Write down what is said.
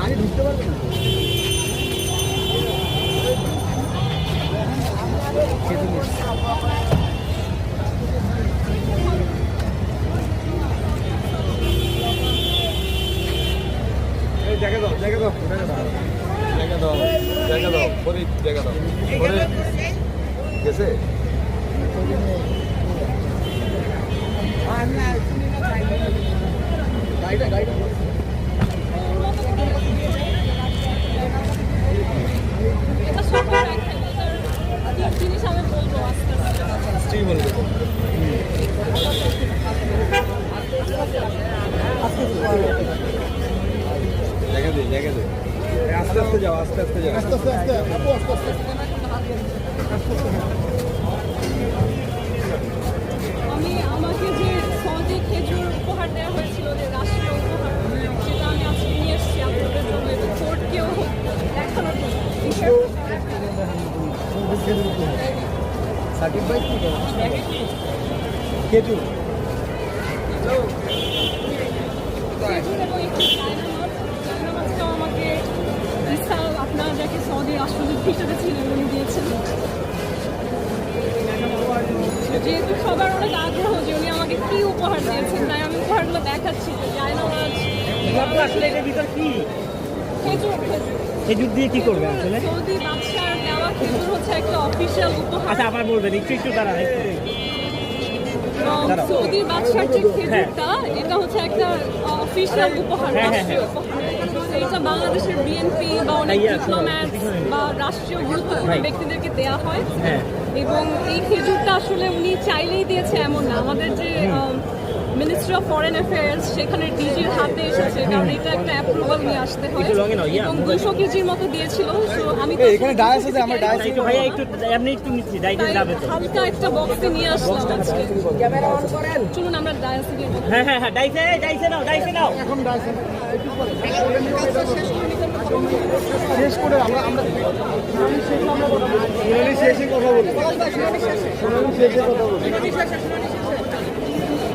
গাড়ি ঢুকতে পারবে না। জায়গা দাও, জায়গা দাও, জায়গা দাও, জায়গা দাও, জায়গা দাও, ফরিদ জায়গা দাও, ফরিদ গেছে। গাড়িটা গাড়িটা জিনিস আমি বলবো আস্তে আস্তে বলবে জায়গা দে, জায়গা দে, আস্তে আস্তে যাও, আস্তে আস্তে যাও, আস্তে আস্তে আস্তে আপু, আস্তে আস্তে আমি আমাকে যে সহজে খেজুর উপহার দেওয়া হয়েছিল, যে রাষ্ট্রীয় উপহার, সেটা আমি আজকে নিয়ে এসেছি আপনাদের জন্য এবং কোর্টকেও দেখানোর জন্য। সাকিব ভাই কি করে খেজুর খেজুর এবং একটু জায়নামাজটাও আমাকে ঈসা, আপনারা যাকে সৌদি রাষ্ট্রদূত হিসেবে ছিলেন, উনি দিয়েছেন। যেহেতু সবার অনেক আগ্রহ যে উনি আমাকে কি উপহার দিয়েছেন, তাই আমি উপহারগুলো দেখাচ্ছি। যে জায়নামাজ, আসলে এটার ভিতর কি খেজুর, খেজুর দিয়ে কি করবে আসলে? সৌদি বাদশার দেওয়া খেজুর হচ্ছে একটা অফিসিয়াল উপহার। আচ্ছা আবার বলবেন, একটু একটু দাঁড়ান। সৌদি বাদশার যে খেজুরটা, এটা হচ্ছে একটা অফিসিয়াল উপহার, হ্যাঁ, হ্যাঁ, রাষ্ট্রীয় উপহার। এটা বাংলাদেশের বিএনপি বা অনেক ডিপ্লোম্যাট বা রাষ্ট্রীয় গুরুত্বপূর্ণ ব্যক্তিদেরকে দেওয়া হয়। হ্যাঁ। এবং এই খেজুরটা আসলে উনি চাইলেই দিয়েছে এমন না, আমাদের যে মিনিস্ট্রি অফ ফরেন অ্যাফেয়ার্স সেখানে ডিজির হাতে এসেছে, কারণ এটা একটা অ্যাপ্রুভাল নিয়ে আসতে হয়। এবং 200 কেজির মতো দিয়েছিল। তো আমি তো এখানে ডায়াস আছে, আমার ডায়াস একটু ভাইয়া একটু এমনি একটু নিচ্ছি, ডাইজেস্ট যাবে তো। হালকা একটা বক্সে নিয়ে আসলাম আজকে। ক্যামেরা অন করেন, চলুন আমরা ডায়াসে গিয়ে বলি। হ্যাঁ হ্যাঁ হ্যাঁ, ডাইসে নাও, ডাইসে নাও। এখন ডায়াস শেষ করে আমরা শেষে কথা বলি, শুনানি শেষে কথা বলি।